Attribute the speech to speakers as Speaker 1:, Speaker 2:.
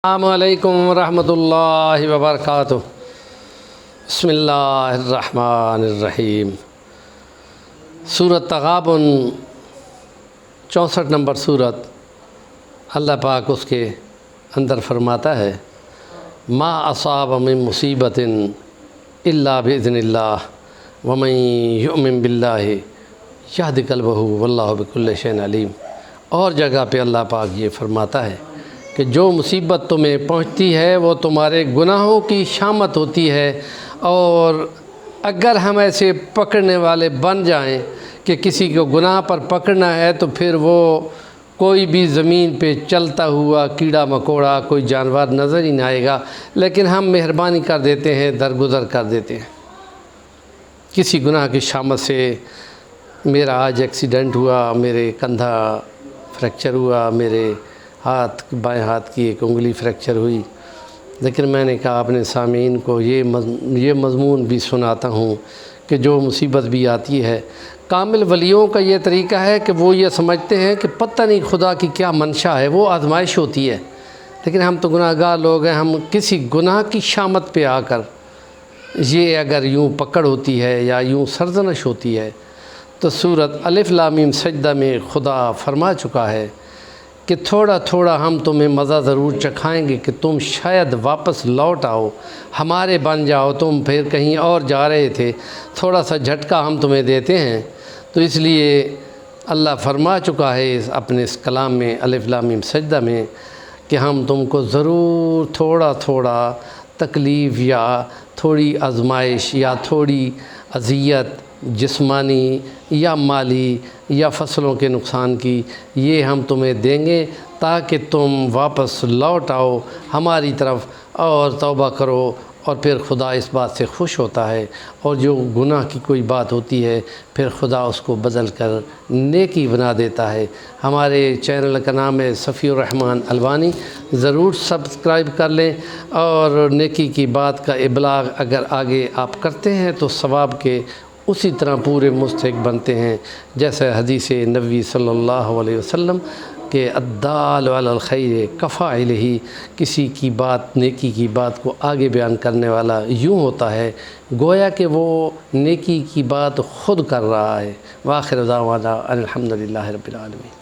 Speaker 1: السلام علیکم ورحمۃ اللہ وبرکاتہ۔ بسم اللہ الرحمن الرحیم۔ سورۃ تغابن 64 نمبر سورت، اللہ پاک اس کے اندر فرماتا ہے ما اصاب من مصیبت الا باذن اللہ ومن یؤمن باللہ یہد قلبہ واللہ بکل شیء علیم۔ اور جگہ پہ اللہ پاک یہ فرماتا ہے کہ جو مصیبت تمہیں پہنچتی ہے وہ تمہارے گناہوں کی شامت ہوتی ہے، اور اگر ہم ایسے پکڑنے والے بن جائیں کہ کسی کو گناہ پر پکڑنا ہے تو پھر وہ کوئی بھی زمین پہ چلتا ہوا کیڑا مکوڑا کوئی جانور نظر ہی نہ آئے گا، لیکن ہم مہربانی کر دیتے ہیں، درگزر کر دیتے ہیں کسی گناہ کی شامت سے۔ میرا آج ایکسیڈنٹ ہوا، میرے کندھا فریکچر ہوا، میرے بائیں ہاتھ کی ایک انگلی فریکچر ہوئی، لیکن میں نے کہا اپنے سامعین کو یہ مضمون بھی سناتا ہوں کہ جو مصیبت بھی آتی ہے، کامل ولیوں کا یہ طریقہ ہے کہ وہ یہ سمجھتے ہیں کہ پتہ نہیں خدا کی کیا منشا ہے، وہ آزمائش ہوتی ہے، لیکن ہم تو گناہ گار لوگ ہیں، ہم کسی گناہ کی شامت پہ آ کر یہ اگر یوں پکڑ ہوتی ہے یا یوں سرزنش ہوتی ہے تو سورۃ الف لام میم سجدہ میں خدا فرما چکا ہے کہ تھوڑا تھوڑا ہم تمہیں مزہ ضرور چکھائیں گے کہ تم شاید واپس لوٹ آؤ، ہمارے بن جاؤ، تم پھر کہیں اور جا رہے تھے، تھوڑا سا جھٹکا ہم تمہیں دیتے ہیں۔ تو اس لیے اللہ فرما چکا ہے اپنے اس کلام میں الف لام میم سجدہ میں کہ ہم تم کو ضرور تھوڑا تھوڑا تکلیف یا تھوڑی آزمائش یا تھوڑی اذیت جسمانی یا مالی یا فصلوں کے نقصان کی یہ ہم تمہیں دیں گے تاکہ تم واپس لوٹ آؤ ہماری طرف اور توبہ کرو، اور پھر خدا اس بات سے خوش ہوتا ہے، اور جو گناہ کی کوئی بات ہوتی ہے پھر خدا اس کو بدل کر نیکی بنا دیتا ہے۔ ہمارے چینل کا نام ہے صفی الرحمن البانی، ضرور سبسکرائب کر لیں، اور نیکی کی بات کا ابلاغ اگر آگے آپ کرتے ہیں تو ثواب کے اسی طرح پورے مستحق بنتے ہیں، جیسے حدیث نبوی صلی اللہ علیہ وسلم کہ الدال علی الخیر کفاعلہ، کسی کی بات نیکی کی بات کو آگے بیان کرنے والا یوں ہوتا ہے گویا کہ وہ نیکی کی بات خود کر رہا ہے۔ وآخر دعوانا الحمدللہ رب العالمین۔